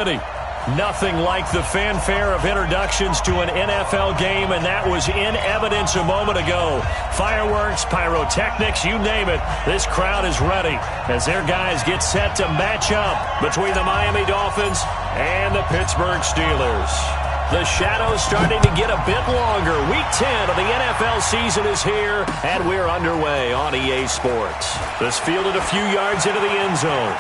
Nothing like the fanfare of introductions to an NFL game, and that was in evidence a moment ago. Fireworks, pyrotechnics, you name it. This crowd is ready as their guys get set to match up between the Miami Dolphins and the Pittsburgh Steelers. The shadow's starting to get a bit longer. Week 10 of the NFL season is here, and we're underway on EA Sports. This fielded a few yards into the end zone.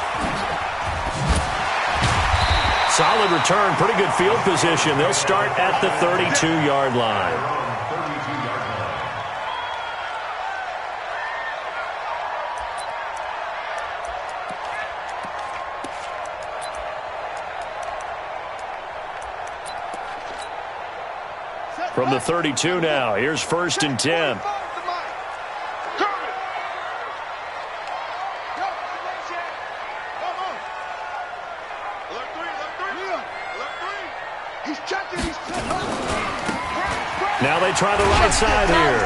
Solid return, pretty good field position. They'll start at the 32-yard line. From the 32 now, here's 1st and 10. Now they try the right side here.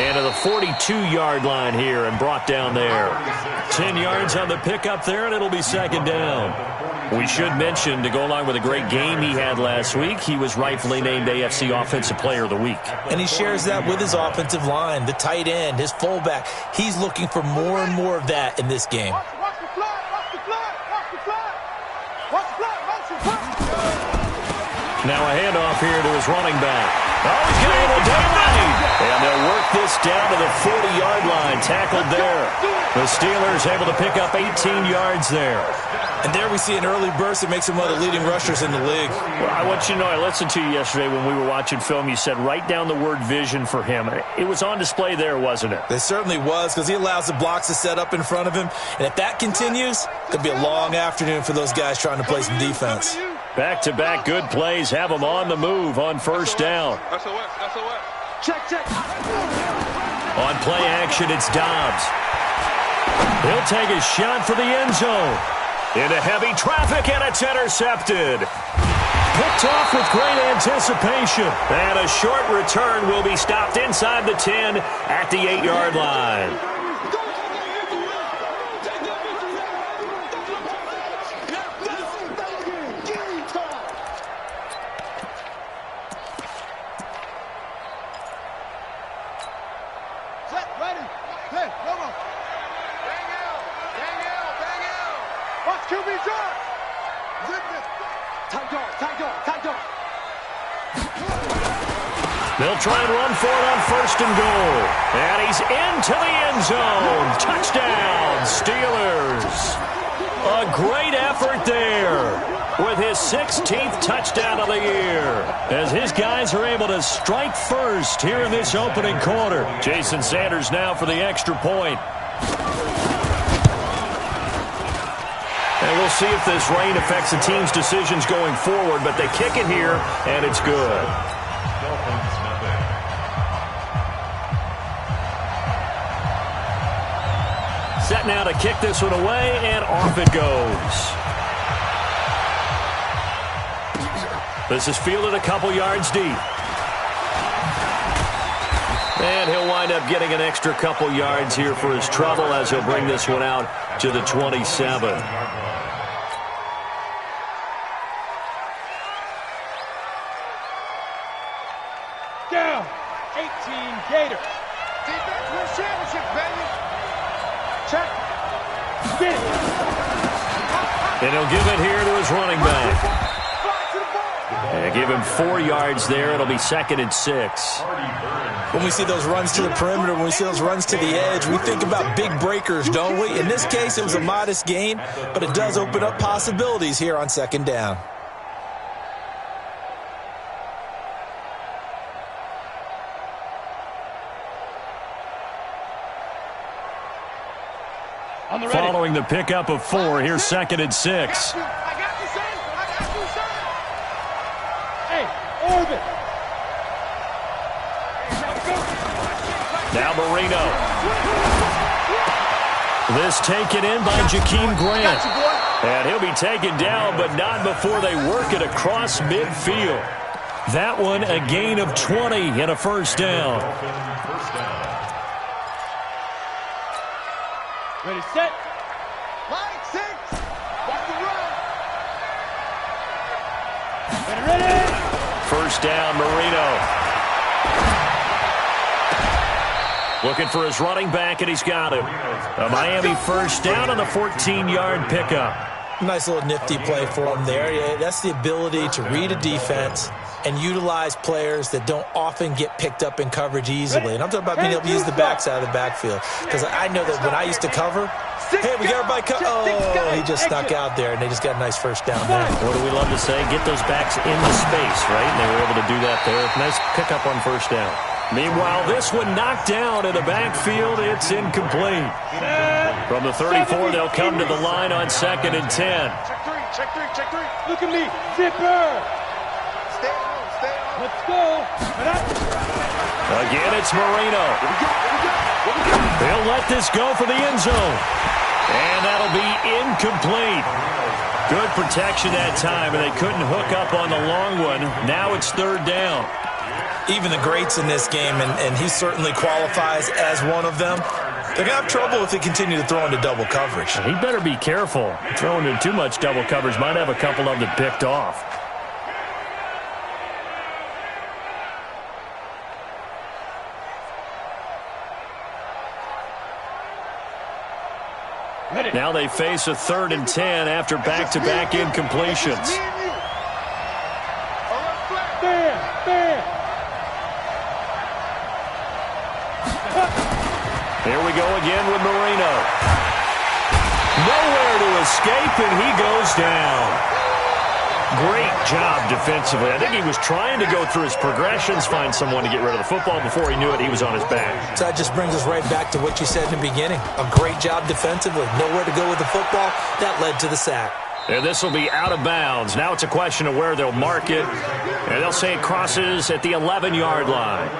And to the 42-yard line here and brought down there. 10 yards on the pickup there, and it'll be 2nd down. We should mention, to go along with a great game he had last week, he was rightfully named AFC Offensive Player of the Week. And he shares that with his offensive line, the tight end, his fullback. He's looking for more and more of that in this game. Now a handoff here to his running back. Oh, he's getting a little daylight. And they'll work this down to the 40-yard line. Tackled there. The Steelers able to pick up 18 yards there. And there we see an early burst that makes him one of the leading rushers in the league. Well, I want you to know, I listened to you yesterday when we were watching film. You said write down the word vision for him. It was on display there, wasn't it? It certainly was, because he allows the blocks to set up in front of him. And if that continues, it could be a long afternoon for those guys trying to play some defense. Back-to-back good plays have them on the move on 1st down. Check. On play action, it's Dobbs. He'll take a shot for the end zone. Into heavy traffic, and it's intercepted. Picked off with great anticipation. And a short return will be stopped inside the 10 at the 8-yard line. They'll try and run for it on 1st and goal. And he's into the end zone. Touchdown, Steelers. A great effort there with his 16th touchdown of the year, as his guys are able to strike first here in this opening quarter. Jason Sanders now for the extra point. And we'll see if this rain affects the team's decisions going forward, but they kick it here, and it's good. Set now to kick this one away, and off it goes. This is fielded a couple yards deep. And he'll wind up getting an extra couple yards here for his trouble as he'll bring this one out to the 27. Down. 18 Gators. Defense wins championships, baby. Check. Spin. And he'll give it here to his running back. And give him 4 yards there. It'll be 2nd and 6. When we see those runs to the perimeter, when we see those runs to the edge, we think about big breakers, don't we? In this case, it was a modest gain, but it does open up possibilities here on 2nd down. Following the pickup of 4, here's 2nd and 6. I got you, son. Hey, orbit. Now Marino. This taken in by Jakeem Grant. And he'll be taken down, but not before they work it across midfield. That one a gain of 20 and a 1st down. Ready, set. Line 6. Watch the run. First down, Marino. Looking for his running back, and he's got him. A Miami first down on the 14-yard pickup. Nice little nifty play for him there. Yeah, that's the ability to read a defense and utilize players that don't often get picked up in coverage easily. And I'm talking about being able to use the backside of the backfield. Because I know that when I used to cover, hey, we got everybody covered. Oh, he just snuck out there, and they just got a nice first down there. What do we love to say? Get those backs into space, right? And they were able to do that there. Nice pickup on first down. Meanwhile, this one knocked down in the backfield. It's incomplete. From the 34, they'll come to the line on 2nd and 10. Check three, check three, check three. Look at me. Zipper. Stay on, stay on. Let's go. Again, it's Marino. They'll let this go for the end zone. And that'll be incomplete. Good protection that time, and they couldn't hook up on the long one. Now it's 3rd down. Even the greats in this game, and he certainly qualifies as one of them, they're going to have trouble if they continue to throw into double coverage. He better be careful. Throwing in too much double coverage might have a couple of them picked off. Now they face a 3rd and 10 after back-to-back incompletions. Here we go again with Marino. Nowhere to escape, and he goes down. Great job defensively. I think he was trying to go through his progressions, find someone to get rid of the football. Before he knew it, he was on his back. So that just brings us right back to what you said in the beginning. A great job defensively. Nowhere to go with the football. That led to the sack. And this will be out of bounds. Now it's a question of where they'll mark it. And they'll say it crosses at the 11-yard line.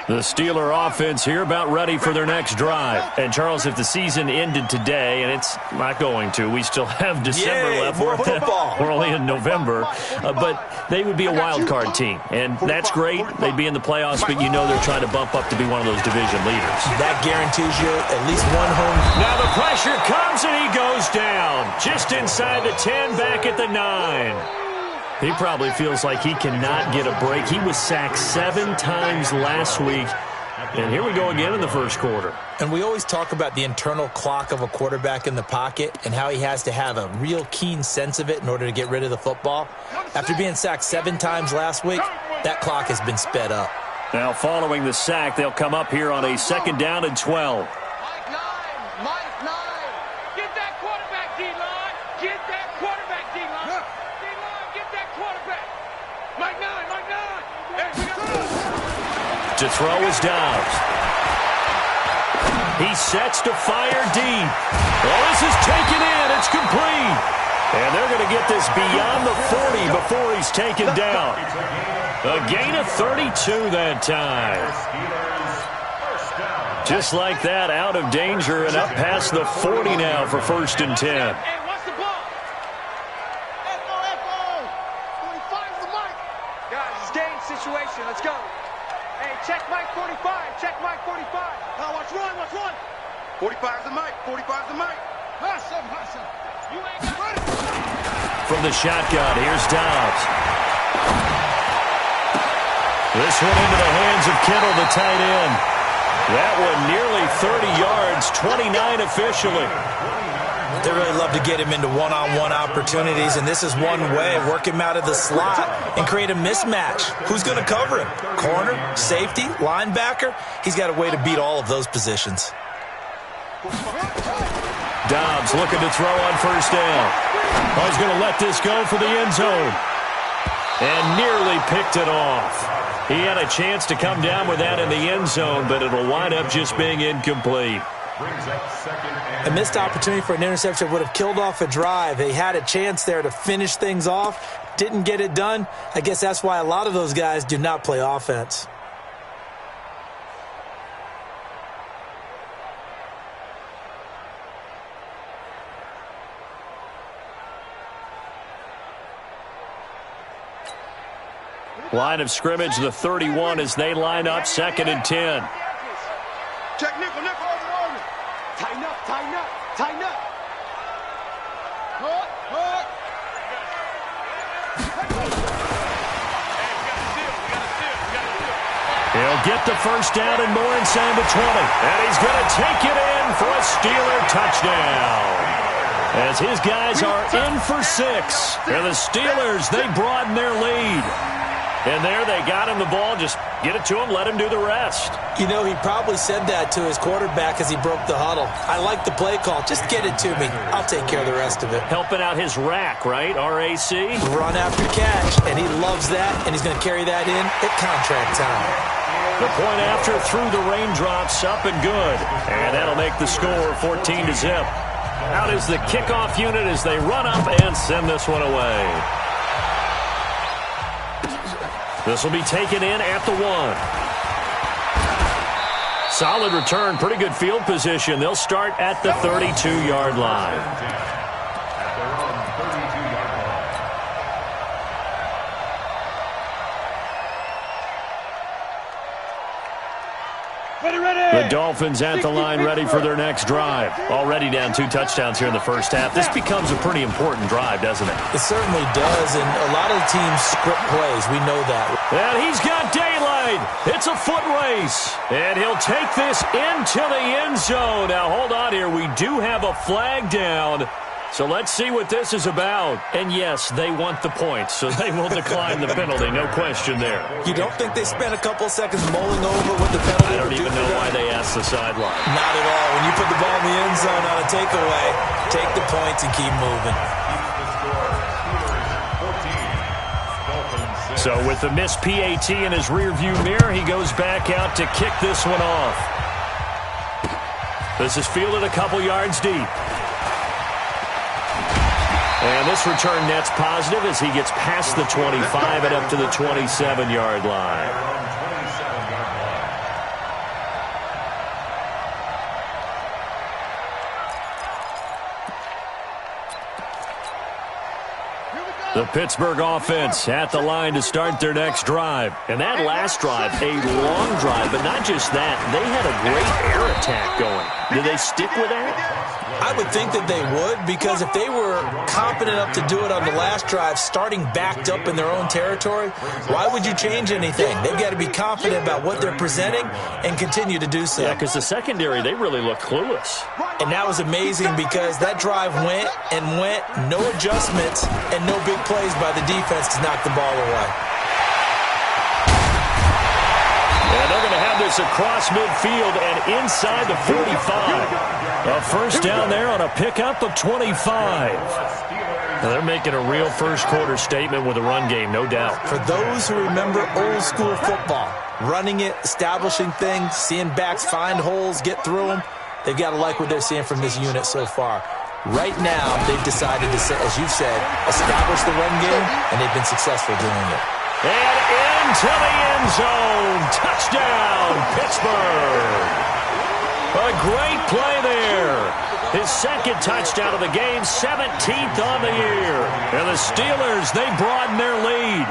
The Steeler offense here about ready for their next drive. And, Charles, if the season ended today, and it's not going to, we still have December left. More football. We're only in November. But they would be a wild card team. And that's great. They'd be in the playoffs, but you know they're trying to bump up to be one of those division leaders. That guarantees you at least one home. Now the pressure comes, and he goes down. Just inside the 10, back at the 9. He probably feels like he cannot get a break. He was sacked 7 times last week. And here we go again in the first quarter. And we always talk about the internal clock of a quarterback in the pocket and how he has to have a real keen sense of it in order to get rid of the football. After being sacked 7 times last week, that clock has been sped up. Now following the sack, they'll come up here on a 2nd down and 12. Mike 9. Get that quarterback, D-line. Get that quarterback, D-line. D-line, get that quarterback. Mike 9. Hey, we got to throw is Dobbs. He sets to fire deep. Well, this is taken in. It's complete. And they're going to get this beyond the 40 before he's taken down. A gain of 32 that time. Just like that, out of danger and up past the 40 now for 1st and 10. Hey, what's the ball? Echo. 45's the mic. Guys, it's game situation. Let's go. Hey, check Mike 45. Check Mike 45. Now watch run. 45's the mic. 45's the mic. Hustle. You ain't got it. From the shotgun, here's Dobbs. This one into the hands of Kittle, the tight end. That one nearly 30 yards, 29 officially. They really love to get him into one-on-one opportunities, and this is one way. Work him out of the slot and create a mismatch. Who's going to cover him? Corner, safety, linebacker? He's got a way to beat all of those positions. Dobbs looking to throw on 1st down. Oh, he's going to let this go for the end zone. And nearly picked it off. He had a chance to come down with that in the end zone, but it'll wind up just being incomplete. A missed opportunity for an interception would have killed off a drive. They had a chance there to finish things off. Didn't get it done. I guess that's why a lot of those guys do not play offense. Line of scrimmage, the 31 as they line up 2nd and 10. Check nickel, nickel. Tighten up, tighten up, tighten up. Hook, hook. He'll get the first down and more inside the 20. And he's going to take it in for a Steeler touchdown. As his guys are in for 6. And the Steelers, they broaden their lead. And there they got him the ball. Just get it to him, let him do the rest. You know, he probably said that to his quarterback as he broke the huddle. I like the play call. Just get it to me. I'll take care of the rest of it. Helping out his rack, right? RAC. Run after catch, and he loves that, and he's going to carry that in at contract time. The point after through the raindrops, up and good. And that'll make the score 14-0. Out is the kickoff unit as they run up and send this one away. This will be taken in at the 1. Solid return, pretty good field position. They'll start at the 32-yard line. The Dolphins at the line ready for their next drive. Already down 2 touchdowns here in the first half. This becomes a pretty important drive, doesn't it? It certainly does, and a lot of teams script plays. We know that. And he's got daylight. It's a foot race. And he'll take this into the end zone. Now, hold on here. We do have a flag down. So let's see what this is about. And yes, they want the points, so they will decline the penalty. No question there. You don't think they spent a couple seconds mulling over what the penalty I don't even know why they asked the sideline. Not at all. When you put the ball in the end zone on a takeaway, take the points and keep moving. So with the missed PAT in his rearview mirror, he goes back out to kick this one off. This is fielded a couple yards deep. And this return net's positive as he gets past the 25 and up to the 27-yard line. The Pittsburgh offense at the line to start their next drive. And that last drive, a long drive, but not just that. They had a great air attack going. Did they stick with that? I would think that they would, because if they were confident enough to do it on the last drive, starting backed up in their own territory, why would you change anything? They've got to be confident about what they're presenting and continue to do so. Yeah, because the secondary, they really looked clueless. And that was amazing because that drive went and went, no adjustments, and no big plays by the defense to knock the ball away. And they're going to have this across midfield and inside the 45. A first down there on a pickup of 25. Now they're making a real first-quarter statement with a run game, no doubt. For those who remember old-school football, running it, establishing things, seeing backs find holes, get through them, they've got to like what they're seeing from this unit so far. Right now, they've decided to, as you've said, establish the run game, and they've been successful doing it. And into the end zone. Touchdown, Pittsburgh. A great play there. His second touchdown of the game, 17th on the year. And the Steelers, they broaden their lead.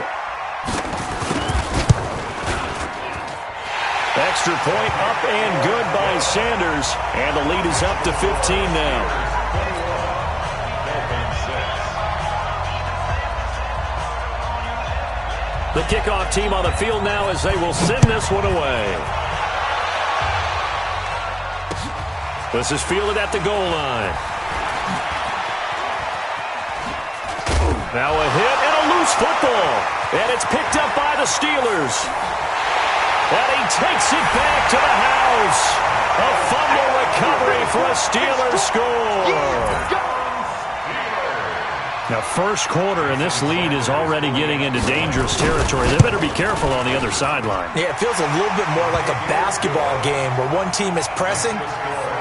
Extra point up and good by Sanders. And the lead is up to 15 now. The kickoff team on the field now as they will send this one away. This is fielded at the goal line. Now a hit and a loose football. And it's picked up by the Steelers. And he takes it back to the house. A fumble recovery for a Steelers score. Now, first quarter, and this lead is already getting into dangerous territory. They better be careful on the other sideline. Yeah, it feels a little bit more like a basketball game where one team is pressing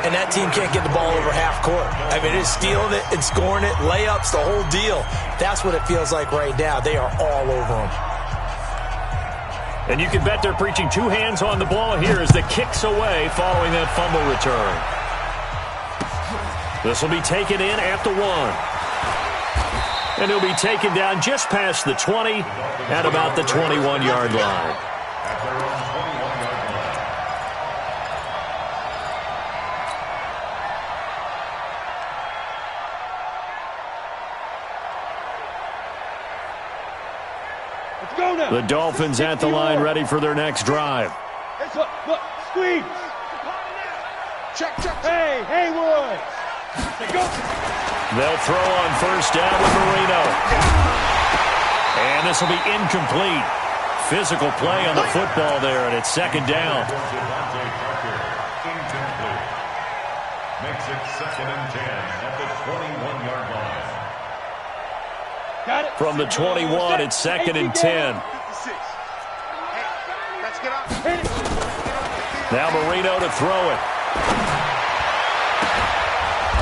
and that team can't get the ball over half court. I mean, it's stealing it and scoring it, layups, the whole deal. That's what it feels like right now. They are all over them. And you can bet they're preaching two hands on the ball here as the kick's away following that fumble return. This will be taken in at the 1. And he'll be taken down just past the 20 at about the 21-yard line. The Dolphins at the line, ready for their next drive. Look, squeeze. Check. Hey, Wood. Go. They'll throw on first down with Marino. And this will be incomplete. Physical play on the football there, and it's second down. Makes it 2nd and 10 at the 21-yard line. Got it. From the 21, it's 2nd and 10. Let's get up. Now Marino to throw it.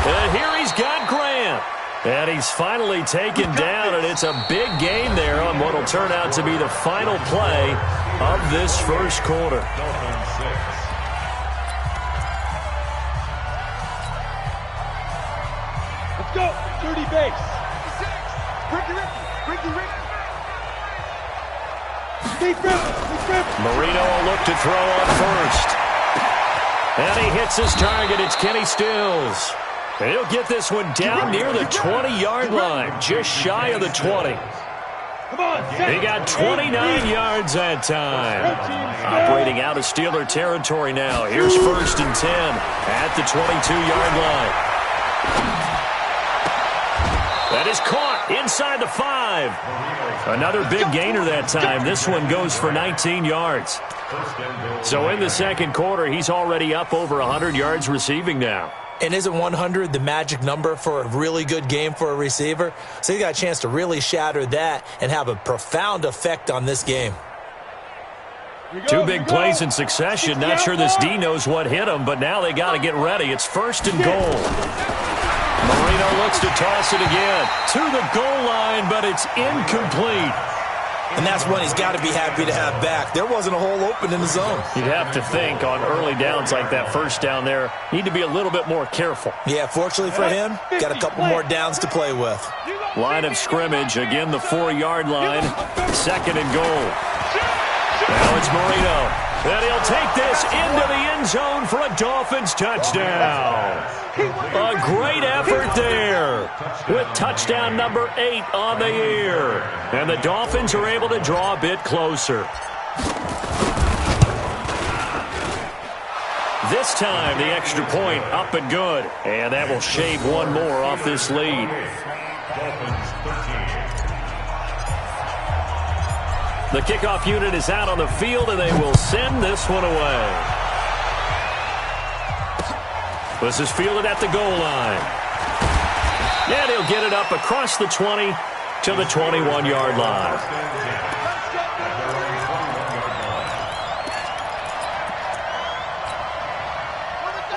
And here he's got Grant. And he's finally taken down, and it's a big gain there on what will turn out to be the final play of this first quarter. Let's go. 30 base. Ricky. Marino will look to throw on first. And he hits his target. It's Kenny Stills. And he'll get this one down near the 20-yard line, just shy of the 20. He got 29 yards that time. Operating out of Steeler territory now. Here's 1st and 10 at the 22-yard line. That is caught inside the 5. Another big gainer that time. This one goes for 19 yards. So in the second quarter, he's already up over 100 yards receiving now. And isn't 100 the magic number for a really good game for a receiver? So he got a chance to really shatter that and have a profound effect on this game. Two big plays in succession. Not sure this D knows what hit him, but now they got to get ready. It's 1st and goal. Marino looks to toss it again to the goal line, but it's incomplete. And that's one he's got to be happy to have back. There wasn't a hole open in the zone. You'd have to think on early downs like that first down there, need to be a little bit more careful. Yeah, fortunately for him, got a couple more downs to play with. Line of scrimmage, again the 4-yard line, 2nd and goal. Now it's Marino. And he'll take this into the end zone for a Dolphins touchdown. A great effort there with touchdown number 8 on the year. And the Dolphins are able to draw a bit closer. This time, the extra point up and good. And that will shave one more off this lead. The kickoff unit is out on the field, and they will send this one away. This is fielded at the goal line. And he'll get it up across the 20 to the 21-yard line.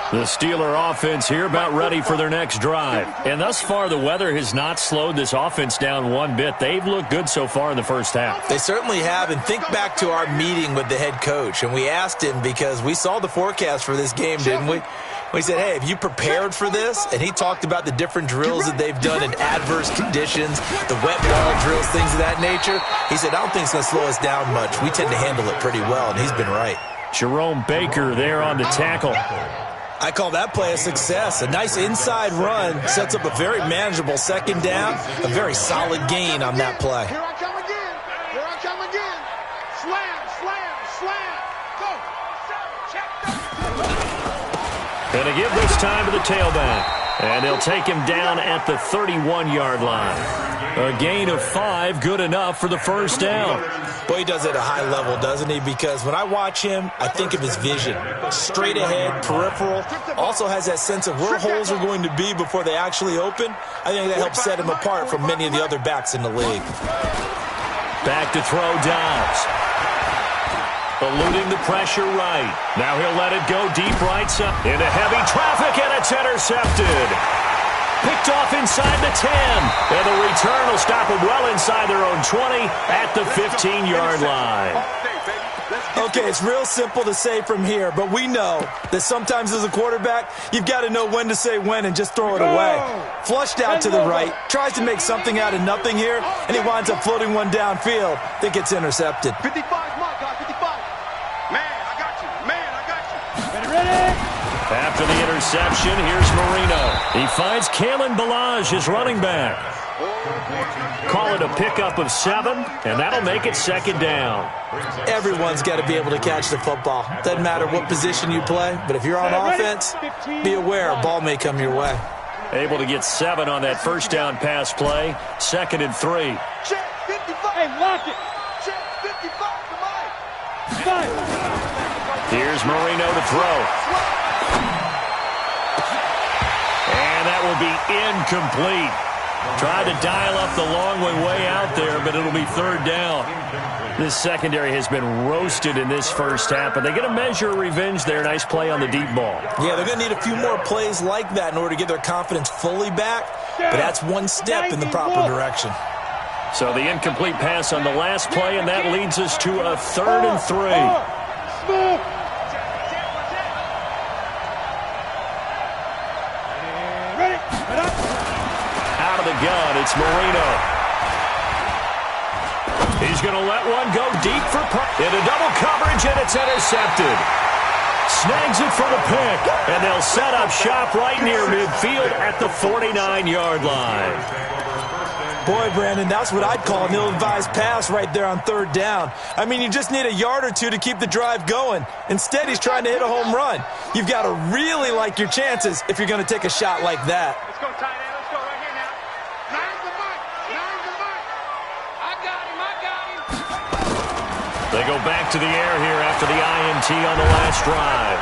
The Steeler offense here about ready for their next drive. And thus far, the weather has not slowed this offense down one bit. They've looked good so far in the first half. They certainly have. And think back to our meeting with the head coach. And we asked him because we saw the forecast for this game, didn't we? We said, hey, have you prepared for this? And he talked about the different drills that they've done in adverse conditions, the wet ball drills, things of that nature. He said, I don't think it's going to slow us down much. We tend to handle it pretty well, and he's been right. Jerome Baker there on the tackle. I call that play a success. A nice inside run sets up a very manageable second down, a very solid gain on that play. Here I come again. Here I come again. Slam, slam, slam. Go. Check. Going to give this time to the tailback. And they'll take him down at the 31-yard line. A gain of 5, good enough for the first down. Boy, he does it at a high level, doesn't he? Because when I watch him, I think of his vision. Straight ahead, peripheral. Also has that sense of where holes are going to be before they actually open. I think that helps set him apart from many of the other backs in the league. Back to throw Downs. Eluding the pressure right. Now he'll let it go deep right side. Into heavy traffic, and it's intercepted. Picked off inside the 10. And the return will stop them well inside their own 20 at the 15-yard line. Okay, it's real simple to say from here, but we know that sometimes as a quarterback, you've got to know when to say when and just throw it away. Flushed out to the right, tries to make something out of nothing here, and he winds up floating one downfield that gets intercepted. 55, mark, guys, 55. Man, I got you. Man, I got you. Ready? After the interception, here's Marino. He finds Kalen Ballage, his running back. Call it a pickup of 7, and that'll make it second down. Everyone's got to be able to catch the football. Doesn't matter what position you play, but if you're on offense, be aware a ball may come your way. Able to get 7 on that first down pass play. 2nd and 3. Check 55. Hey, lock it. Check 55 to Mike. Here's Marino to throw. And that will be incomplete. Tried to dial up the long way out there, but it'll be 3rd down. This secondary has been roasted in this first half, but they get a measure of revenge there. Nice play on the deep ball. Yeah, they're going to need a few more plays like that in order to get their confidence fully back, but that's one step in the proper direction. So the incomplete pass on the last play, and that leads us to a 3rd and 3. Out of the gun, it's Marino. He's going to let one go deep for into double coverage, and it's intercepted. Snags it for the pick, and they'll set up shop right near midfield at the 49-yard line. Boy, Brandon, that's what I'd call an ill-advised pass right there on 3rd down. I mean, you just need a yard or two to keep the drive going. Instead, he's trying to hit a home run. You've got to really like your chances if you're going to take a shot like that. Let's go, tight end. Let's go right here now. Nine's the mark. Nine's the mark. I got him. I got him. They go back to the air here after the INT on the last drive.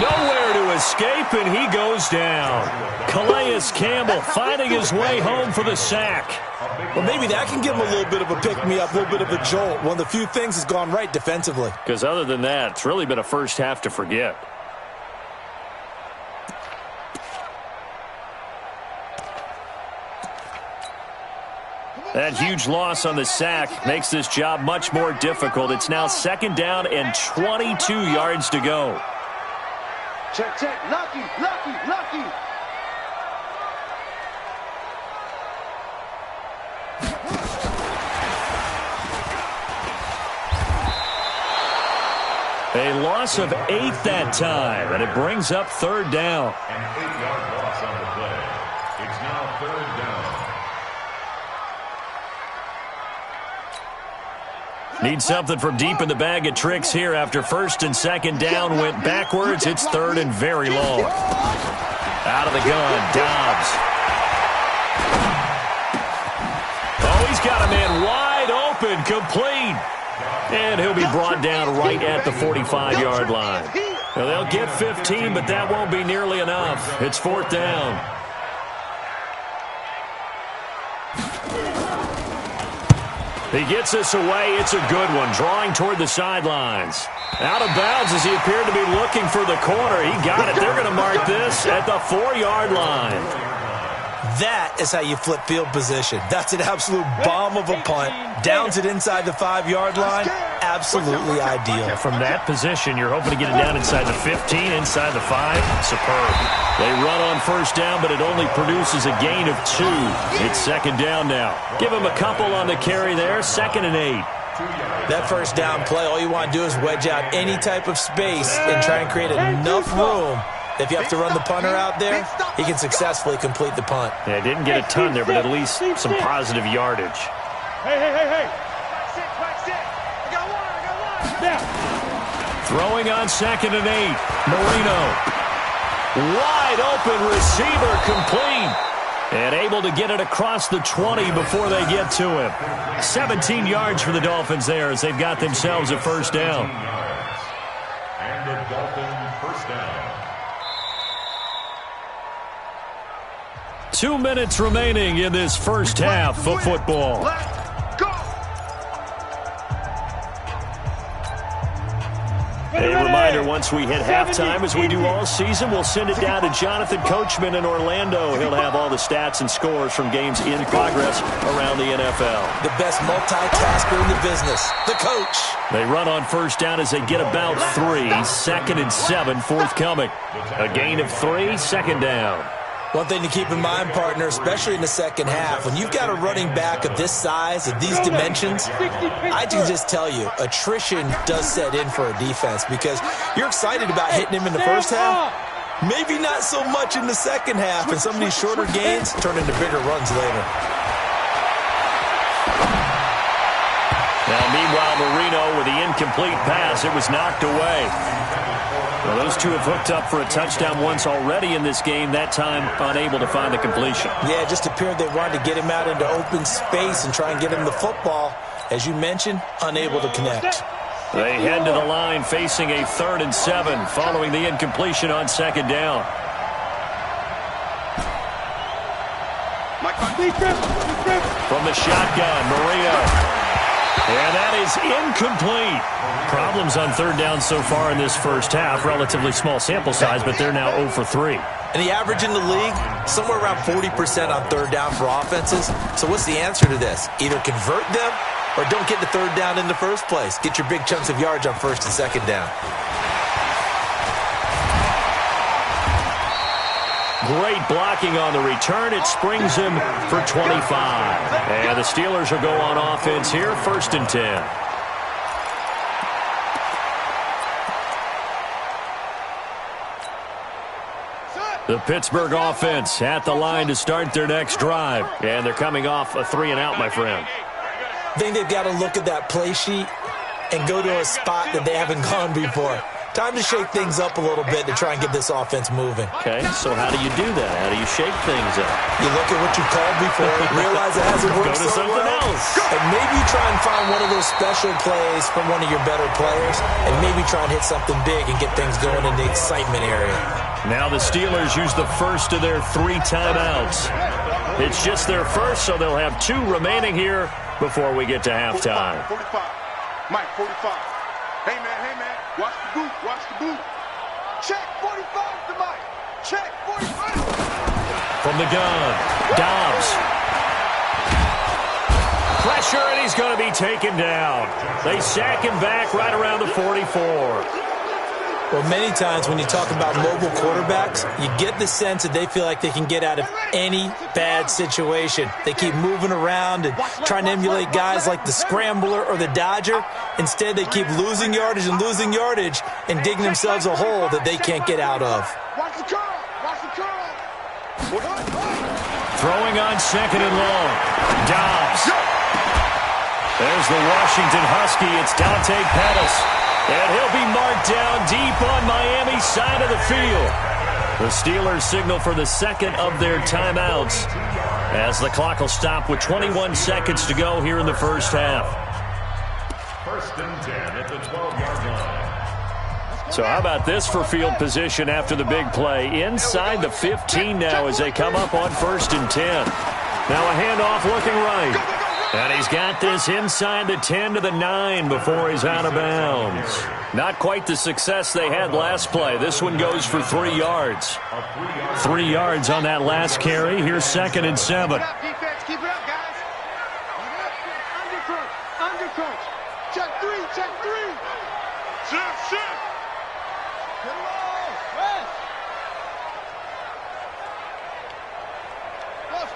Nowhere to escape, and he goes down. Calais Campbell finding his way home for the sack. Well, maybe that can give him a little bit of a pick-me-up, a little bit of a jolt. One of the few things has gone right defensively. Because other than that, it's really been a first half to forget. That huge loss on the sack makes this job much more difficult. It's now 2nd down and 22 yards to go. Check, check. Lucky, lucky, lucky. A loss of 8 that time, and it brings up 3rd down. An 8-yard loss on the play. It's now 3rd down. Need something from deep in the bag of tricks here after 1st and 2nd down went backwards. It's 3rd and very long. Out of the gun, Dobbs. Oh, he's got a man wide open, complete. And he'll be brought down right at the 45-yard line. Now, they'll get 15, but that won't be nearly enough. It's 4th down. He gets this away. It's a good one, drawing toward the sidelines. Out of bounds as he appeared to be looking for the corner. He got it. They're going to mark this at the 4-yard line. That is how you flip field position. That's an absolute bomb of a punt. Downs it inside the 5-yard line. Absolutely ideal. From that position, you're hoping to get it down inside the 15, inside the 5. Superb. They run on 1st down, but it only produces a gain of 2. It's 2nd down now. Give him a couple on the carry there. 2nd and 8. That 1st down play, all you want to do is wedge out any type of space and try and create enough room. If you have to run the punter out there, he can successfully complete the punt. Yeah, didn't get a ton there, but at least some positive yardage. Hey. Back six. I got one. Now. Throwing on 2nd and 8. Marino. Wide open receiver, complete. And able to get it across the 20 before they get to him. 17 yards for the Dolphins there as they've got themselves a 1st down. And the Dolphins 1st down. 2 minutes remaining in this first half of football. A reminder, once we hit halftime, as we do all season, we'll send it down to Jonathan Coachman in Orlando. He'll have all the stats and scores from games in progress around the NFL. The best multitasker in the business, the coach. They run on 1st down as they get about 3. 2nd and 7 forthcoming. A gain of 3, 2nd down. One thing to keep in mind, partner, especially in the second half, when you've got a running back of this size, of these dimensions, I can just tell you, attrition does set in for a defense because you're excited about hitting him in the first half. Maybe not so much in the second half, and some of these shorter gains turn into bigger runs later. Now, meanwhile, Marino with the incomplete pass. It was knocked away. Well, those two have hooked up for a touchdown once already in this game, that time unable to find the completion. Yeah, it just appeared they wanted to get him out into open space and try and get him the football. As you mentioned, unable to connect. They head to the line facing a 3rd and 7 following the incompletion on 2nd down. From the shotgun, Marino. And that is incomplete. Problems on 3rd down so far in this first half. Relatively small sample size, but they're now 0 for 3. And the average in the league, somewhere around 40% on 3rd down for offenses. So what's the answer to this? Either convert them or don't get the 3rd down in the first place. Get your big chunks of yards on 1st and 2nd down. Great blocking on the return. It springs him for 25. And the Steelers will go on offense here, 1st and 10. The Pittsburgh offense at the line to start their next drive. And they're coming off a 3-and-out, my friend. I think they've got to look at that play sheet and go to a spot that they haven't gone before. Time to shake things up a little bit to try and get this offense moving. Okay, so how do you do that? How do you shake things up? You look at what you called before, realize it hasn't worked Go to something else. And maybe try and find one of those special plays from one of your better players, and maybe try and hit something big and get things going in the excitement area. Now the Steelers use the first of their 3 timeouts. It's just their first, so they'll have 2 remaining here before we get to halftime. 45. Mike, 45. Hey, man. Watch the boot. Watch the boot. Check 45 to Mike. Check 45. From the gun, Dobbs. Pressure, and he's going to be taken down. They sack him back right around the 44. Well, many times when you talk about mobile quarterbacks, you get the sense that they feel like they can get out of any bad situation. They keep moving around and trying to emulate guys like the Scrambler or the Dodger. Instead, they keep losing yardage and digging themselves a hole that they can't get out of. Watch the curl. Watch the curl. Throwing on 2nd and long. Dobbs. There's the Washington Husky. It's Dante Pettis. And he'll be marked down deep on Miami's side of the field. The Steelers signal for the 2nd of their timeouts as the clock will stop with 21 seconds to go here in the first half. 1st and 10 at the 12-yard line. So how about this for field position after the big play? Inside the 15 now as they come up on 1st and 10. Now a handoff looking right. And he's got this inside the 10 to the 9 before he's out of bounds. Not quite the success they had last play. This one goes for 3 yards. 3 yards on that last carry. Here's 2nd and 7. Keep it up, defense. Keep it up, guys. Undercrunch. Check 3. Check 3. Shift. Get along. Rest. Rush.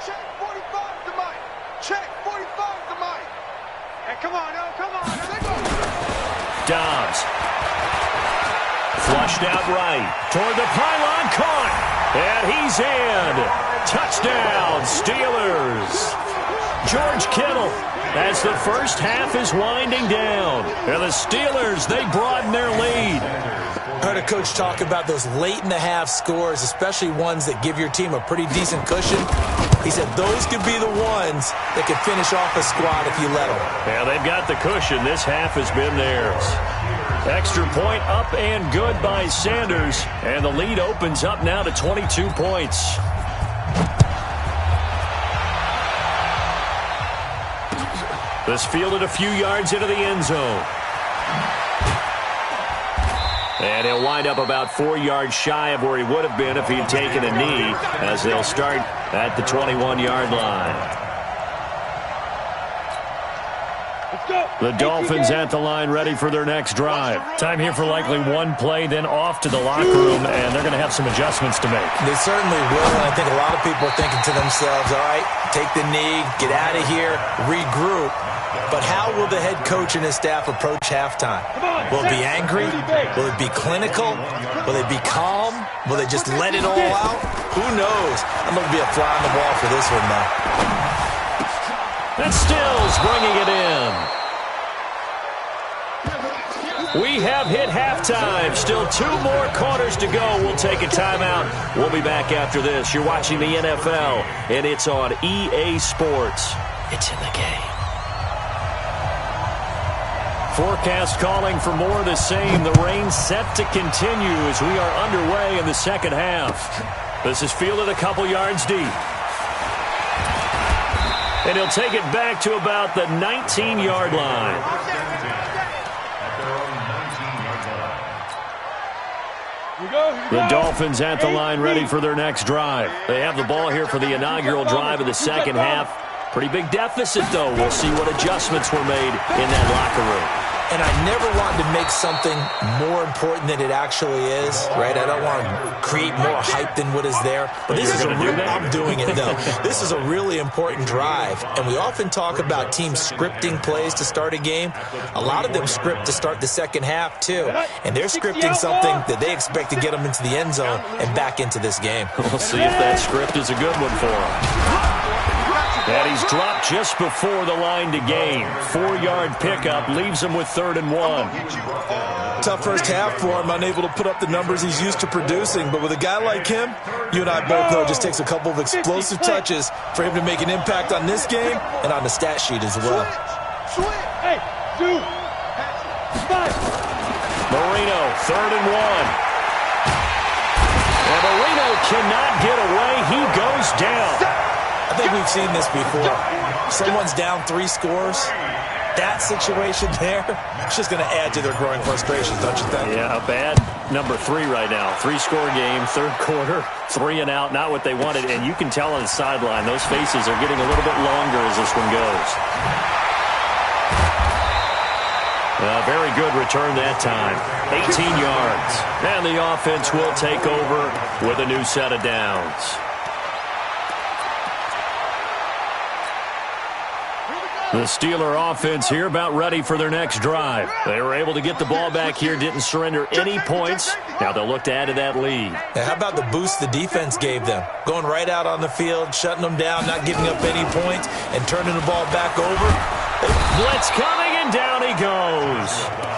Check 45 to Mike. Check 45 to Mike. Hey, come on. There they go. Dobbs. Flushed out right. Toward the pylon. Caught. And he's in. Touchdown, Steelers. George Kittle, as the first half is winding down. And the Steelers, they broaden their lead. I heard a coach talk about those late-in-the-half scores, especially ones that give your team a pretty decent cushion. He said those could be the ones that could finish off a squad if you let them. Yeah, they've got the cushion. This half has been theirs. Extra point up and good by Sanders. And the lead opens up now to 22 points. This fielded a few yards into the end zone. And he'll wind up about 4 yards shy of where he would have been if he'd taken a knee, as they'll start at the 21-yard line. The Dolphins at the line ready for their next drive. Time here for likely one play, then off to the locker room, and they're going to have some adjustments to make. They certainly will, and I think a lot of people are thinking to themselves, all right, take the knee, get out of here, regroup. But how will the head coach and his staff approach halftime? Will it be angry? Will it be clinical? Will they be calm? Will they just let it all out? Who knows? I'm going to be a fly on the wall for this one, though. And Stills bringing it in. We have hit halftime. Still 2 more quarters to go. We'll take a timeout. We'll be back after this. You're watching the NFL, and it's on EA Sports. It's in the game. Forecast calling for more of the same. The rain set to continue as we are underway in the second half. This is fielded a couple yards deep. And he'll take it back to about the 19-yard line. The Dolphins at the line ready for their next drive. They have the ball here for the inaugural drive of the second half. Pretty big deficit, though. We'll see what adjustments were made in that locker room. And I never wanted to make something more important than it actually is, right? I don't want to create more hype than what is there. But this is I'm doing it, though. This is a really important drive. And we often talk about teams scripting plays to start a game. A lot of them script to start the second half, too. And they're scripting something that they expect to get them into the end zone and back into this game. We'll see if that script is a good one for them. And he's dropped just before the line to gain. 4-yard pickup leaves him with 3rd and 1. Tough first half for him, unable to put up the numbers he's used to producing. But with a guy like him, you and I both know it just takes a couple of explosive touches for him to make an impact on this game and on the stat sheet as well. Marino, 3rd and 1. And Marino cannot get away. He goes down. I think we've seen this before. Someone's down 3 scores. That situation there, it's just going to add to their growing frustration, don't you think? Yeah, bad number 3 right now. 3-score game, 3rd quarter, 3 and out, not what they wanted. And you can tell on the sideline, those faces are getting a little bit longer as this one goes. Very good return that time. 18 yards. And the offense will take over with a new set of downs. The Steeler offense here about ready for their next drive. They were able to get the ball back here, didn't surrender any points. Now they'll look to add to that lead. Now, how about the boost the defense gave them? Going right out on the field, shutting them down, not giving up any points, and turning the ball back over. Blitz coming, and down he goes.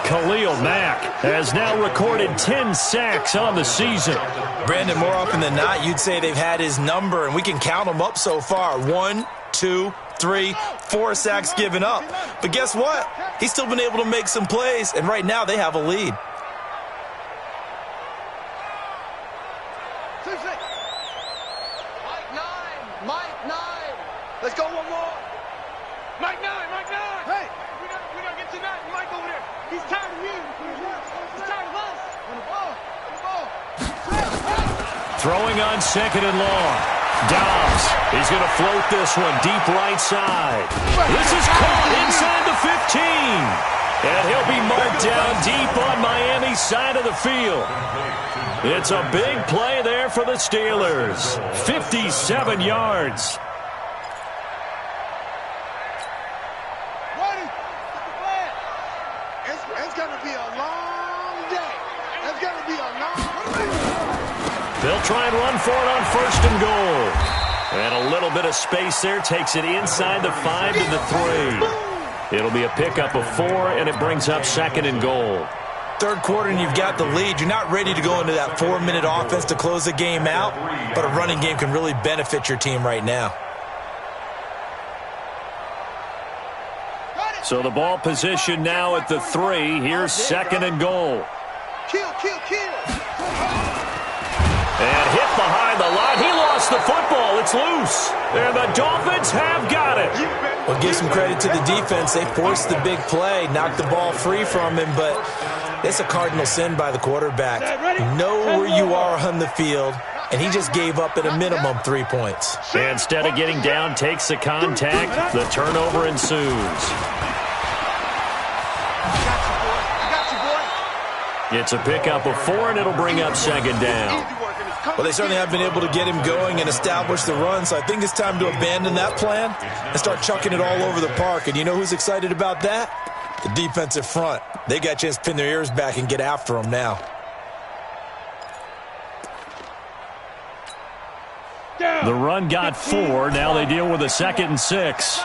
Khalil Mack has now recorded 10 sacks on the season. Brandon, more often than not, you'd say they've had his number, and we can count them up so far. 1, 2, 3, 4 sacks given up. But guess what? He's still been able to make some plays, and right now they have a lead. Mike 9. Let's go one more. Mike 9. Hey, we gotta get to that. Mike over there. He's tired of you. He's tired of us. On the ball. Throwing on 2nd and long. Dobbs, he's going to float this one deep right side. This is caught inside the 15. And he'll be marked down deep on Miami's side of the field. It's a big play there for the Steelers. 57 yards. It's going to be a long day. It's going to be a long day. They'll try and run for it on 1st and goal. And a little bit of space there takes it inside the 5 to the 3. It'll be a pickup of 4, and it brings up 2nd and goal. 3rd quarter, and you've got the lead. You're not ready to go into that 4-minute offense to close the game out, but a running game can really benefit your team right now. So the ball position now at the 3. Here's 2nd and goal. Kill. And hit behind the line. He lost the football. It's loose. And the Dolphins have got it. Well, give some credit to the defense. They forced the big play, knocked the ball free from him, but it's a cardinal sin by the quarterback. Know where you are on the field, and he just gave up at a minimum 3 points. Instead of getting down, takes the contact. The turnover ensues. It's a pickup of 4, and it'll bring up 2nd down. Well, they certainly have been able to get him going and establish the run, so I think it's time to abandon that plan and start chucking it all over the park. And you know who's excited about that? The defensive front. They got a chance to pin their ears back and get after him now. The run got 4. Now they deal with a 2nd and 6.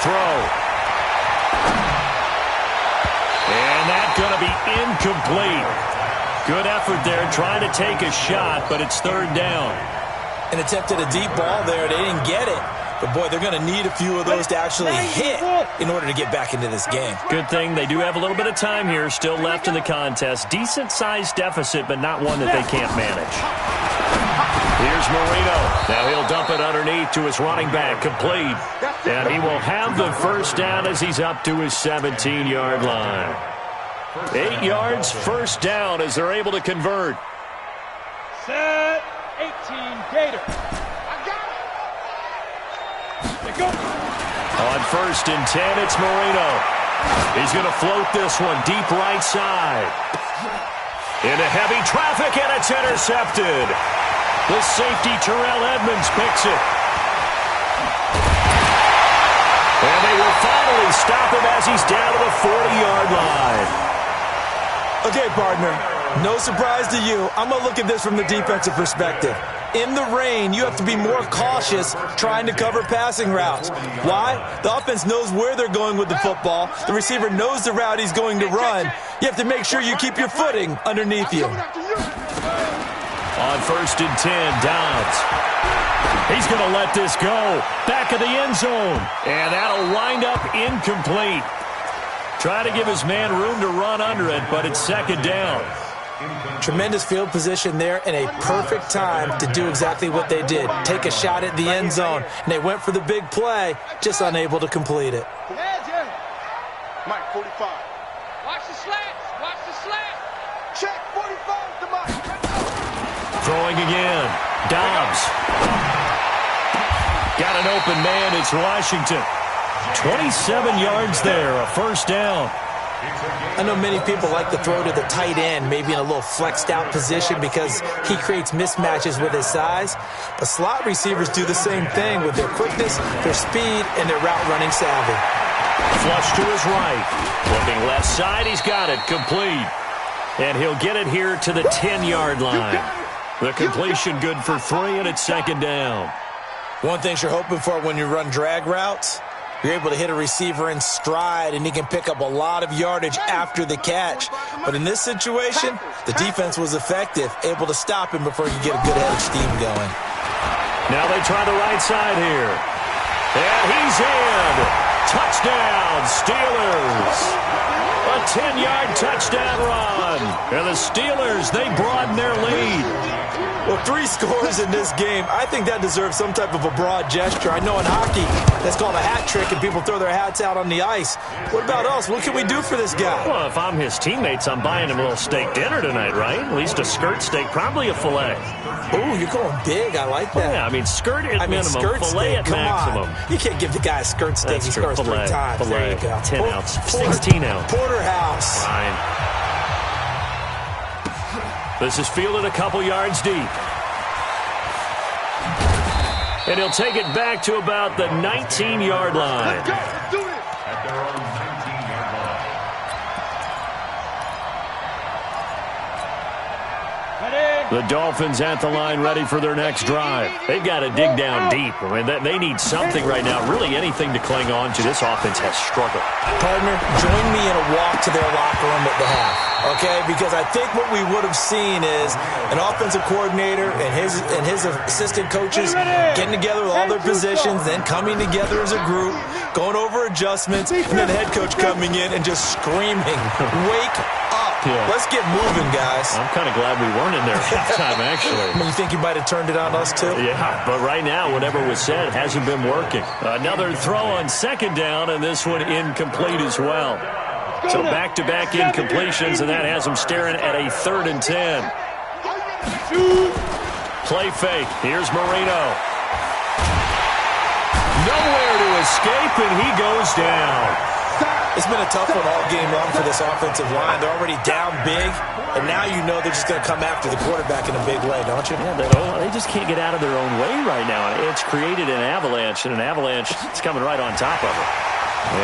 throw. And that's going to be incomplete. Good effort there trying to take a shot, but it's third down. And attempted a deep ball there. They didn't get it. But, boy, they're going to need a few of those to actually hit in order to get back into this game. Good thing they do have a little bit of time here still left in the contest. Decent-sized deficit, but not one that they can't manage. Here's Marino. Now he'll dump it underneath to his running back, complete. And he will have the first down as he's up to his 17-yard line. 8 yards, first down as they're able to convert. Set, 18, Gator. I got it. Go. On first and 10, it's Marino. He's going to float this one deep right side. Into heavy traffic, and it's intercepted. The safety, Terrell Edmonds, picks it. And they will finally stop him as he's down to the 40-yard line. Okay, partner, no surprise to you. I'm going to look at this from the defensive perspective. In the rain, you have to be more cautious trying to cover passing routes. Why? The offense knows where they're going with the football. The receiver knows the route he's going to run. You have to make sure you keep your footing underneath you. On first and 10, Dobbs. He's going to let this go. Back of the end zone. And that'll wind up incomplete. Try to give his man room to run under it, but it's second down. Tremendous field position there and a perfect time to do exactly what they did. Take a shot at the end zone. And they went for the big play, just unable to complete it. Mike, 45. Watch the slants. Watch the slants. Check 45 to Mike. Throwing again. Dobbs. Got an open man. It's Washington. 27 yards there, a first down. I know many people like to throw to the tight end, maybe in a little flexed out position because he creates mismatches with his size. But slot receivers do the same thing with their quickness, their speed, and their route running savvy. Flush to his right. Looking left side, he's got it, complete. And he'll get it here to the 10-yard line. The completion good for 3, and it's second down. One thing you're hoping for when you run drag routes, you're able to hit a receiver in stride, and he can pick up a lot of yardage after the catch. But in this situation, the defense was effective, able to stop him before he could get a good head of steam going. Now they try the right side here. And he's in. Touchdown, Steelers. A 10-yard touchdown run. And the Steelers, they broaden their lead. Well, 3 scores in this game. I think that deserves some type of a broad gesture. I know in hockey, that's called a hat trick, and people throw their hats out on the ice. What about us? What can we do for this guy? Well, if I'm his teammates, I'm buying him a little steak dinner tonight, right? At least a skirt steak, probably a filet. Ooh, you're going big. I like that. Well, yeah, I mean, skirt at minimum, skirt filet steak, at maximum. On. You can't give the guy a skirt steak. That's He true. scores 3 times. Filet, there you go. 10 ounce, 16 ounce. Porterhouse. Fine. This is fielded a couple yards deep. And he'll take it back to about the 19-yard line. Let's go. Let's do it. At their own 19-yard line. The Dolphins at the line ready for their next drive. They've got to dig down deep. I mean, they need something right now, really anything to cling on to. This offense has struggled. Partner, join me in a walk to their locker room at the half, okay? Because I think what we would have seen is an offensive coordinator and his assistant coaches getting together with all their positions, then coming together as a group, going over adjustments, and then the head coach coming in and just screaming, wake up. Yeah. Let's get moving, guys. I'm kind of glad we weren't in there at halftime, actually. You think you might have turned it on us, too? Yeah, but right now, whatever was said hasn't been working. Another throw on second down, and this one incomplete as well. So back-to-back incompletions, and that has them staring at a 3rd and 10. Play fake. Here's Marino. Nowhere to escape, and he goes down. It's been a tough one all game long for this offensive line. They're already down big, and now you know they're just going to come after the quarterback in a big way, don't you? Yeah, they just can't get out of their own way right now. It's created an avalanche, and an avalanche is coming right on top of it.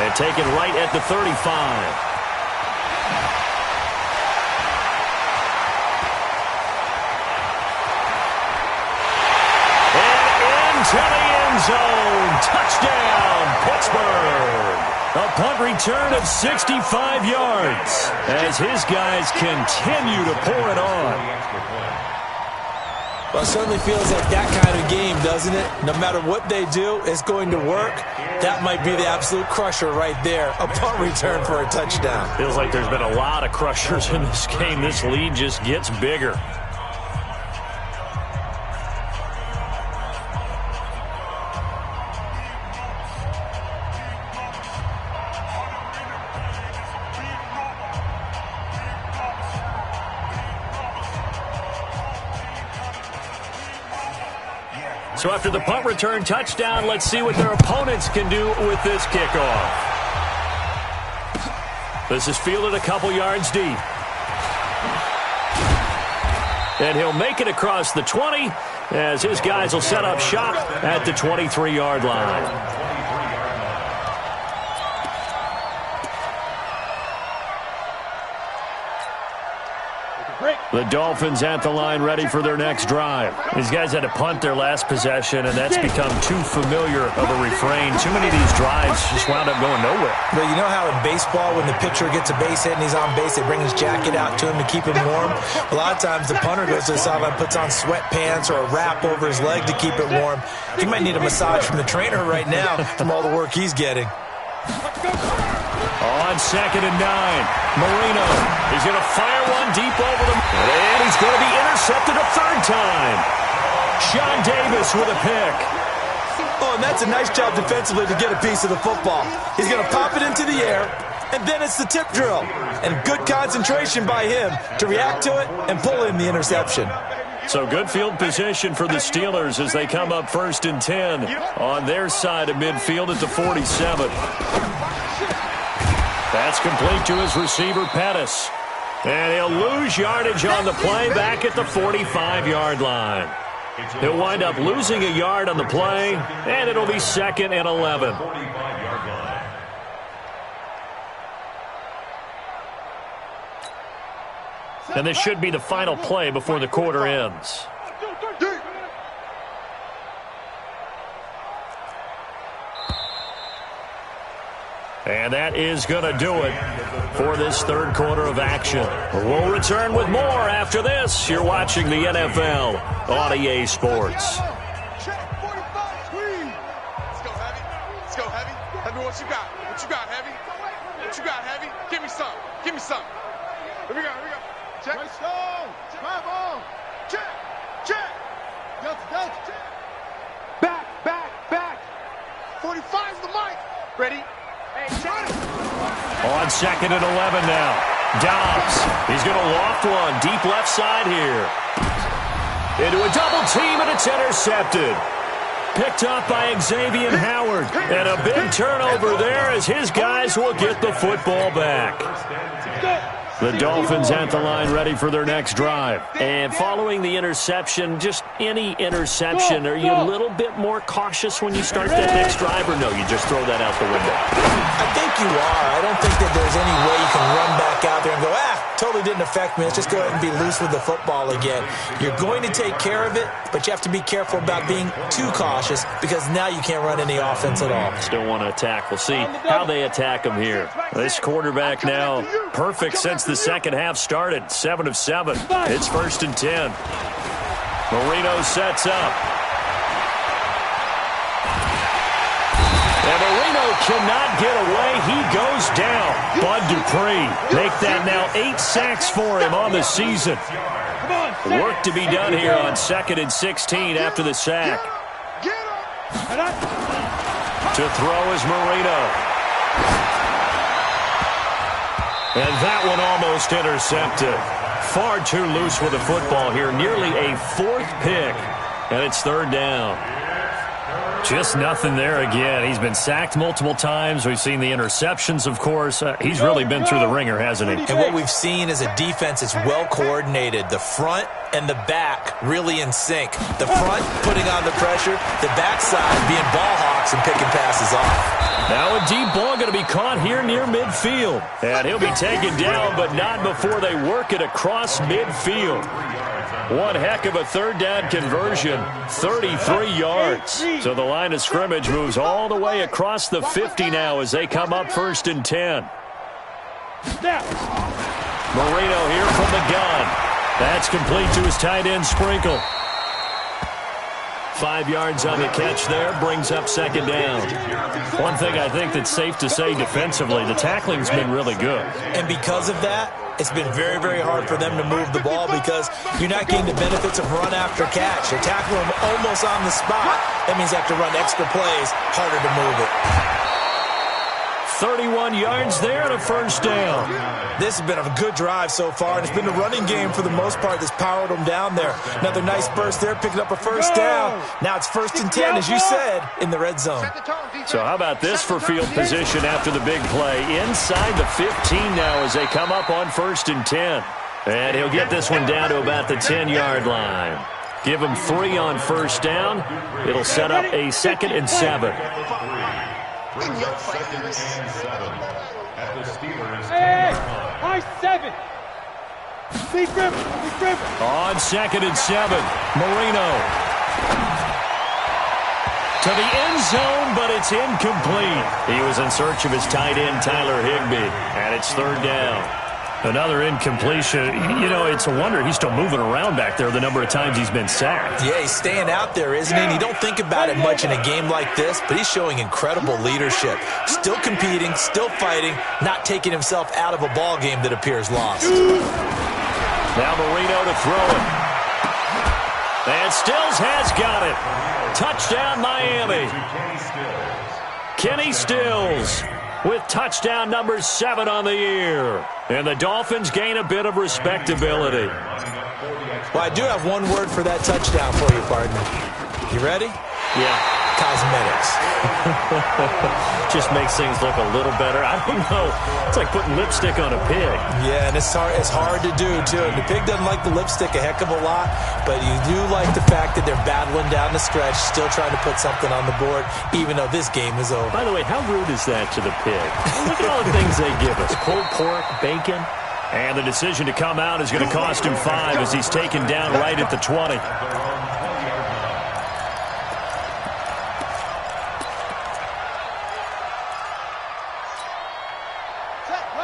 And taken right at the 35. And into the end zone. Touchdown, Pittsburgh. punt return of 65 yards as his guys continue to pour it on. Well, it certainly feels like that kind of game, doesn't it? No matter what they do, it's going to work. That might be the absolute crusher right there, a punt return for a touchdown. Feels like there's been a lot of crushers in this game. This lead just gets bigger. So after the punt return touchdown, let's see what their opponents can do with this kickoff. This is fielded a couple yards deep. And he'll make it across the 20 as his guys will set up shop at the 23-yard line. The Dolphins at the line ready for their next drive. These guys had to punt their last possession, and that's become too familiar of a refrain. Too many of these drives just wound up going nowhere. But you know how in baseball, when the pitcher gets a base hit and he's on base, they bring his jacket out to him to keep him warm? A lot of times the punter goes to the sideline, puts on sweatpants or a wrap over his leg to keep it warm. He might need a massage from the trainer right now from all the work he's getting. On 2nd and 9, Marino is going to fire one deep over the... And he's going to be intercepted a third time. Sean Davis with a pick. Oh, and that's a nice job defensively to get a piece of the football. He's going to pop it into the air, and then it's the tip drill. And good concentration by him to react to it and pull in the interception. So good field position for the Steelers as they come up 1st and 10 on their side of midfield at the 47. That's complete to his receiver, Pettis. And he'll lose yardage on the play back at the 45-yard line. He'll wind up losing a yard on the play, and it'll be 2nd and 11. And this should be the final play before the quarter ends. And that is going to do it for this third quarter of action. We'll return with more after this. You're watching the NFL on EA Sports. Check 45, squeeze. Let's go, Heavy. Let's go, Heavy. Heavy, what you got? What you got, Heavy? What you got, Heavy? Give me some. Give me some. Here we go, here we go. Check. Right stone. Drive on. Check. Check. Delta, check. Back, back, back. 45's the mic. Ready? On 2nd and 11 now. Dobbs. He's going to loft one deep left side here. Into a double team, and it's intercepted. Picked up by Xavier Howard. And a big turnover there as his guys will get the football back. The Dolphins at the line ready for their next drive. And following the interception, just any interception, are you a little bit more cautious when you start that next drive, or no, you just throw that out the window? I think you are. I don't think that there's any way you can run back out there and go, totally didn't affect me. Let's just go ahead and be loose with the football again. You're going to take care of it, but you have to be careful about being too cautious because now you can't run any offense at all. Still want to attack. We'll see how they attack him here. This quarterback now perfect since the second half started. 7 of 7. It's 1st and 10. Marino sets up. And Marino cannot get away. He goes down. Bud Dupree make that now 8 sacks for him on the season. Work to be done here on 2nd and 16 after the sack. To throw is Marino. And that one almost intercepted. Far too loose with the football here. Nearly a 4th pick. And it's 3rd down. Just nothing there again. He's been sacked multiple times. We've seen the interceptions, of course. He's really been through the ringer, hasn't he? And what we've seen is a defense that's well coordinated. The front and the back really in sync. The front putting on the pressure, the backside being ball hawks and picking passes off. Now a deep ball going to be caught here near midfield. And he'll be taken down, but not before they work it across midfield. One heck of a third down conversion, 33 yards. So the line of scrimmage moves all the way across the 50 now as they come up 1st and 10. Marino here from the gun. That's complete to his tight end, Sprinkle. 5 yards on the catch there, brings up 2nd down. One thing I think that's safe to say defensively, the tackling's been really good. And because of that, it's been very, very hard for them to move the ball because you're not getting the benefits of run after catch. They're tackling them almost on the spot. That means they have to run extra plays, harder to move it. 31 yards there and a 1st down. This has been a good drive so far, and it's been the running game for the most part that's powered them down there. Another nice burst there, picking up a 1st down. Now it's 1st and 10, as you said, in the red zone. So how about this for field position after the big play? Inside the 15 now as they come up on 1st and 10. And he'll get this one down to about the 10-yard line. Give him 3 on 1st down. It'll set up a 2nd and 7. Brings up 2nd and 7 at the Steelers. High 7. Big river. On 2nd and 7, Marino. To the end zone, but it's incomplete. He was in search of his tight end, Tyler Higbee, and it's 3rd down. Another incompletion. You know, it's a wonder he's still moving around back there the number of times he's been sacked. Yeah, he's staying out there, isn't he? And you don't think about it much in a game like this, but he's showing incredible leadership. Still competing, still fighting, not taking himself out of a ball game that appears lost. Now Marino to throw it. And Stills has got it. Touchdown, Miami. Kenny Stills with touchdown number 7 on the year. And the Dolphins gain a bit of respectability. Well, I do have one word for that touchdown for you, partner. You ready? Yeah. Cosmetics. Just makes things look a little better. I don't know. It's like putting lipstick on a pig. Yeah, and it's hard to do, too. And the pig doesn't like the lipstick a heck of a lot, but you do like the fact that they're battling down the stretch, still trying to put something on the board, even though this game is over. By the way, how rude is that to the pig? Look at all the things they give us. Pulled pork, bacon. And the decision to come out is going to cost him 5 as he's taken down right at the 20.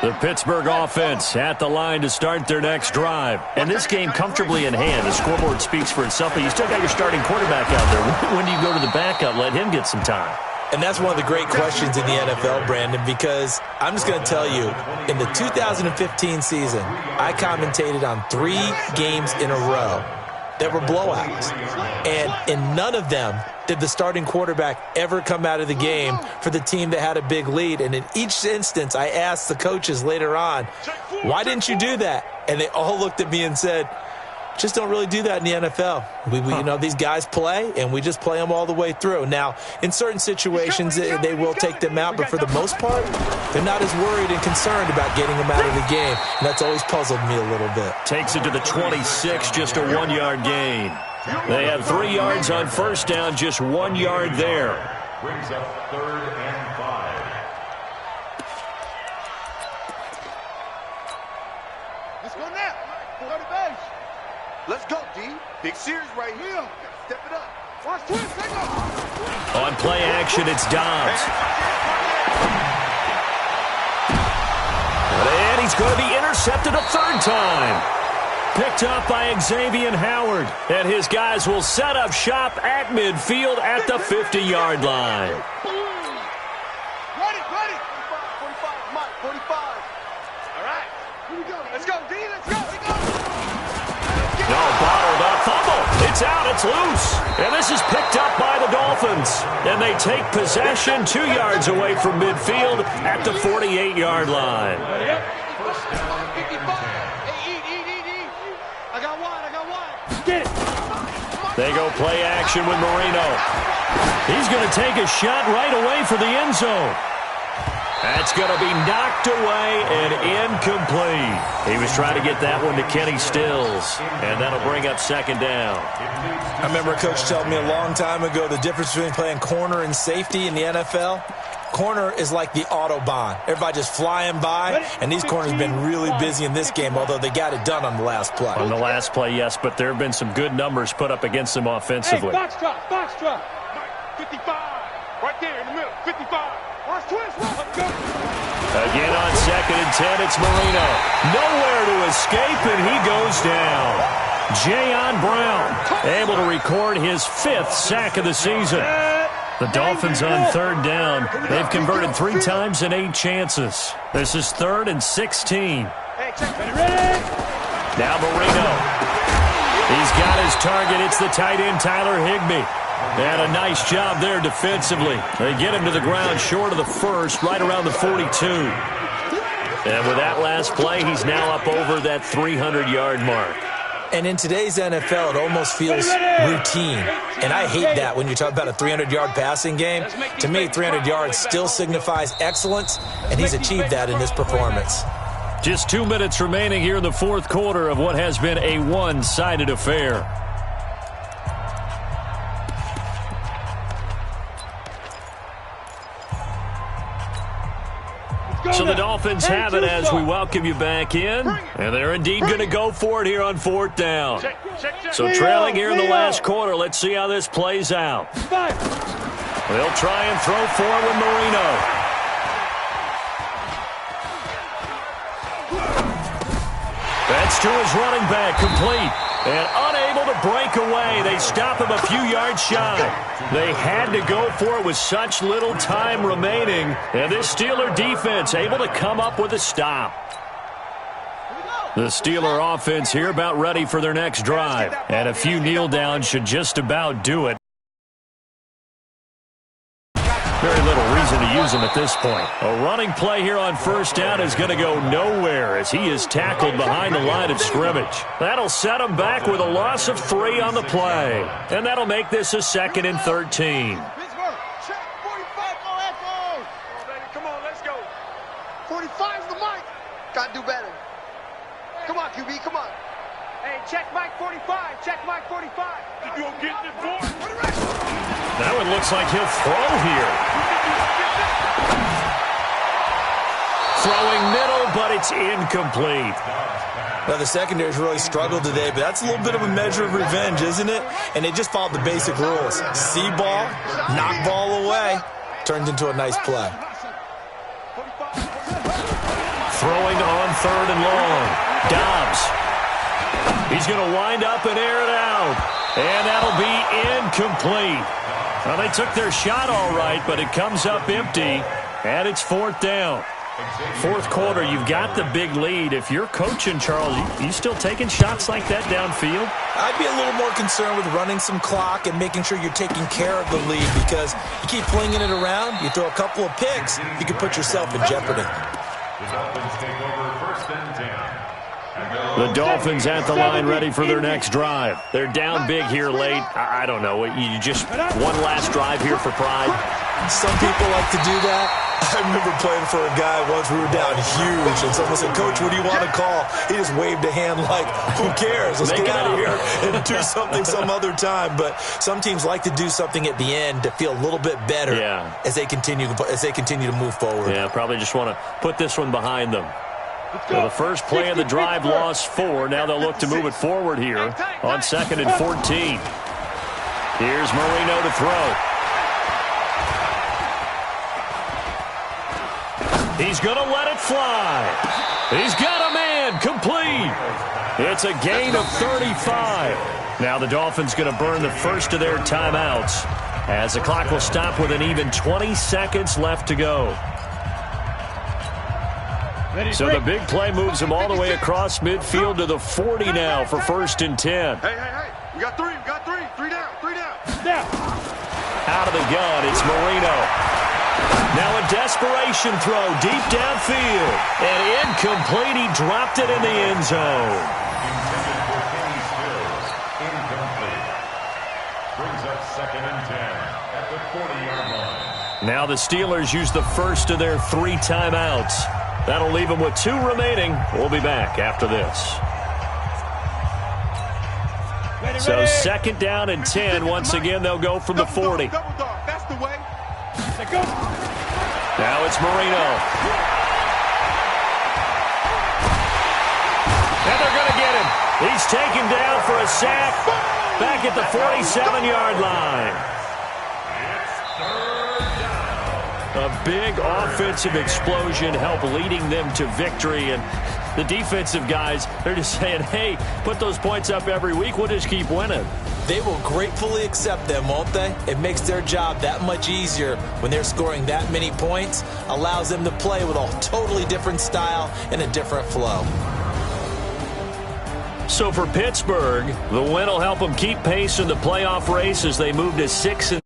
The Pittsburgh offense at the line to start their next drive. And this game comfortably in hand. The scoreboard speaks for itself, but you still got your starting quarterback out there. When do you go to the backup? Let him get some time. And that's one of the great questions in the NFL, Brandon, because I'm just going to tell you, in the 2015 season, I commentated on 3 games in a row that were blowouts. And in none of them did the starting quarterback ever come out of the game for the team that had a big lead. And in each instance, I asked the coaches later on, why didn't you do that? And they all looked at me and said, just don't really do that in the NFL. You know, these guys play, and we just play them all the way through. Now, in certain situations, they will take them out, but for the most part, they're not as worried and concerned about getting them out of the game, and that's always puzzled me a little bit. Takes it to the 26, just a 1-yard gain. They have 3 yards on 1st down, just 1 yard there. Brings up 3rd and 5. Let's go now. Go to base. Let's go, D. Big series right here. Step it up. Watch twins. Take off. On play action, it's Dobbs. And he's going to be intercepted a 3rd time. Picked up by Xavier Howard. And his guys will set up shop at midfield at the 50-yard line. Ready. 45, Mike. 45. All right. Here we go. Let's go, D. Let's go. No, bottled up. Fumble. It's out. It's loose. And this is picked up by the Dolphins. And they take possession 2 yards away from midfield at the 48-yard line. I got one. Get it. They go play action with Marino. He's going to take a shot right away for the end zone. That's going to be knocked away and incomplete. He was trying to get that one to Kenny Stills, and that'll bring up 2nd down. I remember a coach telling me a long time ago the difference between playing corner and safety in the NFL. Corner is like the Autobahn. Everybody just flying by, and these corners have been really busy in this game, although they got it done on the last play. On the last play, yes, but there have been some good numbers put up against them offensively. Hey, box drop. 55. Right there in the middle. 55. Where's twist? Let's go. Again on 2nd and 10, it's Marino. Nowhere to escape, and he goes down. Jayon Brown able to record his 5th sack of the season. The Dolphins on 3rd down. They've converted 3 times in 8 chances. This is 3rd and 16. Now Marino. He's got his target. It's the tight end, Tyler Higbee. And a nice job there defensively. They get him to the ground short of the 1st, right around the 42. And with that last play, he's now up over that 300-yard mark. And in today's NFL, it almost feels routine. And I hate that when you talk about a 300-yard passing game. To me, 300 yards still signifies excellence, and he's achieved that in this performance. Just 2 minutes remaining here in the 4th quarter of what has been a one-sided affair. So the Dolphins have it as we welcome you back in. And they're indeed going to go for it here on 4th down. So trailing here in the last quarter. Let's see how this plays out. They'll try and throw forward with Marino. That's to his running back, complete. And unable to break away. They stop him a few yards shy. They had to go for it with such little time remaining. And this Steeler defense able to come up with a stop. The Steeler offense here about ready for their next drive. And a few kneel downs should just about do it. Very little reason to use him at this point. A running play here on 1st down is going to go nowhere as he is tackled behind the line of scrimmage. That'll set him back with a loss of 3 on the play. And that'll make this a 2nd and 13. Come on, let's go. 45's the mic. Gotta do better. Come on, QB, come on. Hey, check Mike 45. Check Mike 45. You gonna get this board? That one looks like he'll throw here. Throwing middle, but it's incomplete. Now, the secondary's really struggled today, but that's a little bit of a measure of revenge, isn't it? And they just followed the basic rules. See ball, knock ball away. Turned into a nice play. Throwing on 3rd and long. Dobbs. He's going to wind up and air it out. And that'll be incomplete. Well, they took their shot all right, but it comes up empty. And it's 4th down. 4th quarter, you've got the big lead. If you're coaching, Charles, you still taking shots like that downfield? I'd be a little more concerned with running some clock and making sure you're taking care of the lead, because you keep flinging it around, you throw a couple of picks, you can put yourself in jeopardy. The Dolphins take over 1st and 10. The Dolphins at the line ready for their next drive. They're down big here late. I don't know. You just one last drive here for pride. Some people like to do that. I remember playing for a guy once. We were down huge, and someone said, "Coach, what do you want to call?" He just waved a hand like, "Who cares? Let's get out of here and do something some other time." But some teams like to do something at the end to feel a little bit better as they continue to move forward. Yeah, probably just want to put this one behind them. So the first play of the drive lost 4. Now they'll look to move it forward here on 2nd and 14. Here's Marino to throw. He's going to let it fly. He's got a man, complete. It's a gain of 35. Now the Dolphins going to burn the first of their timeouts as the clock will stop with an even 20 seconds left to go. So the big play moves him all the way across midfield to the 40 now for 1st and 10. Hey. We got 3. Three down. Out of the gun, it's Marino. Now a desperation throw deep downfield. And incomplete. He dropped it in the end zone. Intended for Kenny Stills. Incomplete. Brings up 2nd and 10 at the 40-yard line. Now the Steelers use the first of their 3 timeouts. That'll leave them with 2 remaining. We'll be back after this. So 2nd down and 10. Once again, they'll go from the 40. Double dog. That's the way. Now it's Marino. And they're going to get him. He's taken down for a sack back at the 47-yard line. A big offensive explosion helped leading them to victory. And the defensive guys, they're just saying, hey, put those points up every week. We'll just keep winning. They will gratefully accept them, won't they? It makes their job that much easier when they're scoring that many points. Allows them to play with a totally different style and a different flow. So for Pittsburgh, the win will help them keep pace in the playoff race as they move to 6-.